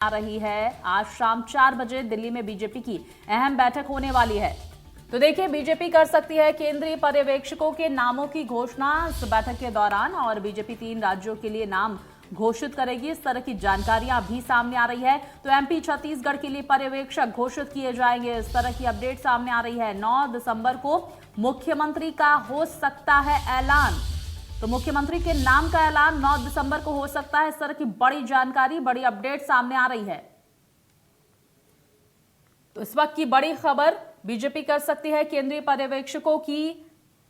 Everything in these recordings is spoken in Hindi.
आ रही है। आज शाम 4 बजे दिल्ली में बीजेपी की अहम बैठक होने वाली है। तो देखिए, बीजेपी कर सकती है केंद्रीय पर्यवेक्षकों के नामों की घोषणा इस बैठक के दौरान, और बीजेपी 3 राज्यों के लिए नाम घोषित करेगी। इस तरह की जानकारियां भी सामने आ रही है। तो एमपी, छत्तीसगढ़ के लिए पर्यवेक्षक घोषित किए जाएंगे, इस तरह की अपडेट सामने आ रही है। 9 दिसंबर को मुख्यमंत्री का हो सकता है ऐलान। तो मुख्यमंत्री के नाम का ऐलान 9 दिसंबर को हो सकता है। इस तरह की बड़ी जानकारी, बड़ी अपडेट सामने आ रही है। तो इस वक्त की बड़ी खबर, बीजेपी कर सकती है केंद्रीय पर्यवेक्षकों की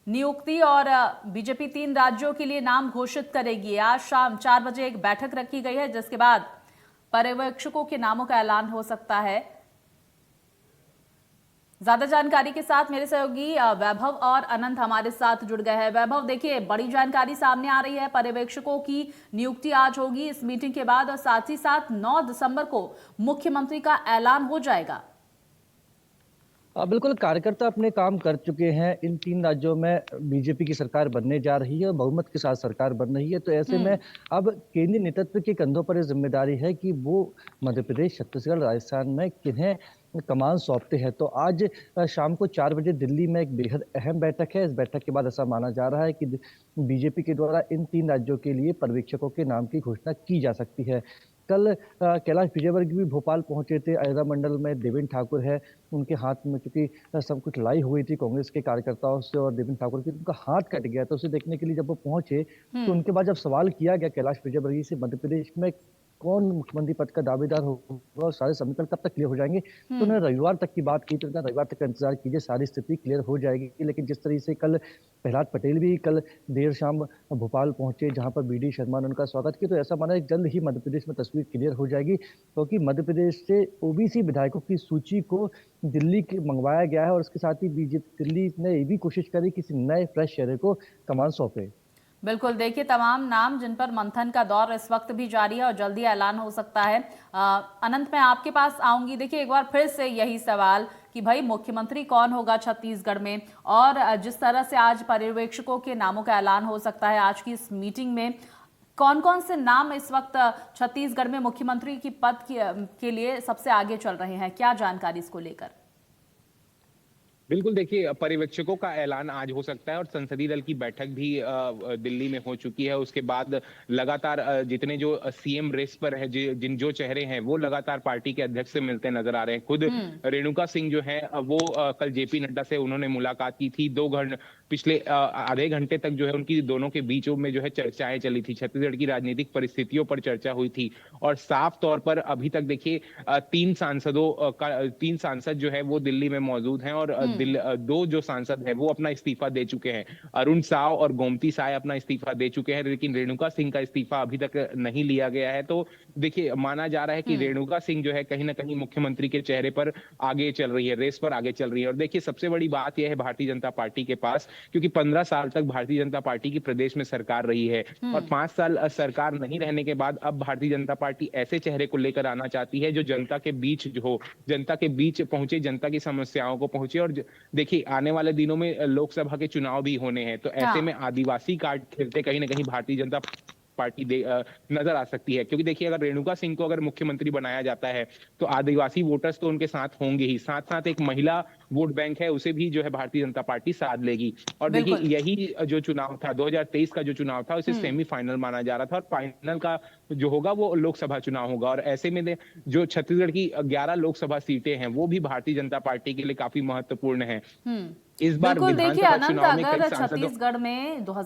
नियुक्ति और बीजेपी 3 राज्यों के लिए नाम घोषित करेगी। आज शाम 4 बजे एक बैठक रखी गई है, जिसके बाद पर्यवेक्षकों के नामों का ऐलान हो सकता है। ज्यादा जानकारी के साथ मेरे सहयोगी वैभव और अनंत हमारे साथ जुड़ गए हैं। वैभव, देखिए, बड़ी जानकारी सामने आ रही है। पर्यवेक्षकों की नियुक्ति आज होगी इस मीटिंग के बाद, और साथ ही साथ 9 दिसंबर को मुख्यमंत्री का ऐलान हो जाएगा। बिल्कुल, कार्यकर्ता अपने काम कर चुके हैं। इन 3 राज्यों में बीजेपी की सरकार बनने जा रही है और बहुमत के साथ सरकार बन रही है। तो ऐसे में अब केंद्रीय नेतृत्व के कंधों पर ये जिम्मेदारी है कि वो मध्य प्रदेश, छत्तीसगढ़, राजस्थान में किन्हें कमान सौंपते हैं। तो आज शाम को 4 बजे दिल्ली में एक बेहद अहम बैठक है। इस बैठक के बाद ऐसा माना जा रहा है कि बीजेपी के द्वारा इन 3 राज्यों के लिए पर्यवेक्षकों के नाम की घोषणा की जा सकती है। कल कैलाश विजयवर्गीय भी भोपाल पहुंचे थे। अयोध्या मंडल में देवेंद्र ठाकुर है, उनके हाथ में चूंकि सब कुछ लड़ाई हुई थी कांग्रेस के कार्यकर्ताओं से और देवेंद्र ठाकुर की, उनका हाथ कट गया। तो उसे देखने के लिए जब वो पहुंचे, तो उनके बाद जब सवाल किया गया कैलाश विजयवर्गीय से मध्य प्रदेश में कौन मुख्यमंत्री पद का दावेदार होगा और सारे समीकरण कब तक क्लियर हो जाएंगे, तो उन्होंने रविवार तक की बात की। तो रविवार तक का इंतजार कीजिए, सारी स्थिति क्लियर हो जाएगी। लेकिन जिस तरीके से कल प्रहलाद पटेल भी कल देर शाम भोपाल पहुंचे, जहां पर बीडी शर्मा ने उनका स्वागत किया, तो ऐसा माना है जल्द ही मध्य प्रदेश में तस्वीर क्लियर हो जाएगी, क्योंकि मध्य प्रदेश से ओबीसी विधायकों की सूची को दिल्ली के मंगवाया गया है। और इसके साथ ही बीजेपी दिल्ली ने ये भी कोशिश करी किसी नए फ्रेश चेहरे को कमान सौंपे। बिल्कुल, देखिए, तमाम नाम जिन पर मंथन का दौर इस वक्त भी जारी है और जल्दी ऐलान हो सकता है। अनंत, मैं आपके पास आऊंगी। देखिए, एक बार फिर से यही सवाल कि भाई, मुख्यमंत्री कौन होगा छत्तीसगढ़ में, और जिस तरह से आज पर्यवेक्षकों के नामों का ऐलान हो सकता है आज की इस मीटिंग में, कौन कौन से नाम इस वक्त छत्तीसगढ़ में मुख्यमंत्री की पद के लिए सबसे आगे चल रहे हैं? क्या जानकारी इसको लेकर? बिल्कुल, देखिए, पर्यवेक्षकों का ऐलान आज हो सकता है और संसदीय दल की बैठक भी दिल्ली में हो चुकी है। उसके बाद लगातार जितने जो सीएम रेस पर है, जिन जो चेहरे हैं, वो लगातार पार्टी के अध्यक्ष से मिलते नजर आ रहे हैं। खुद रेणुका सिंह जो है, वो कल जेपी नड्डा से उन्होंने मुलाकात की थी। पिछले आधे घंटे तक जो है उनकी दोनों के बीचों में जो है चर्चाएं चली थी, छत्तीसगढ़ की राजनीतिक परिस्थितियों पर चर्चा हुई थी। और साफ तौर पर अभी तक देखिए, 3 सांसद जो है वो दिल्ली में मौजूद हैं, और 2 जो सांसद है वो अपना इस्तीफा दे चुके हैं। अरुण साव और गोमती साय अपना इस्तीफा दे चुके हैं, लेकिन रेणुका सिंह का इस्तीफा अभी तक नहीं लिया गया है। तो देखिए, माना जा रहा है कि रेणुका सिंह जो है कहीं ना कहीं मुख्यमंत्री के चेहरे पर आगे चल रही है, रेस पर आगे चल रही है। और देखिए, सबसे बड़ी बात यह है भारतीय जनता पार्टी के पास, क्योंकि 15 साल तक भारतीय जनता पार्टी की प्रदेश में सरकार रही है, और 5 साल सरकार नहीं रहने के बाद अब भारतीय जनता पार्टी ऐसे चेहरे को लेकर आना चाहती है जो जनता के बीच जनता के बीच पहुंचे, जनता की समस्याओं को पहुंचे। और देखिए, आने वाले दिनों में लोकसभा के चुनाव भी होने हैं, तो ऐसे में आदिवासी कार्ड खेलते कहीं ना कहीं भारतीय जनता पार्टी नजर आ सकती है। क्योंकि देखिए, अगर रेणुका सिंह को अगर मुख्यमंत्री बनाया जाता है, तो आदिवासी वोटर्स तो उनके साथ होंगे ही, साथ साथ एक महिला वोट बैंक है, उसे भी जो है भारतीय जनता पार्टी साथ लेगी। और देखिए, यही जो चुनाव था 2023 का जो चुनाव था, उसे सेमीफाइनल माना जा रहा था, और फाइनल का जो होगा वो लोकसभा चुनाव होगा। और ऐसे में जो छत्तीसगढ़ की 11 लोकसभा सीटें हैं, वो भी भारतीय जनता पार्टी के लिए काफी महत्वपूर्ण है। इस बार बिल्कुल, देखिए विधानसभा अनंत, चुनाव में अगर कई सांसदों छत्तीसगढ़ में 2000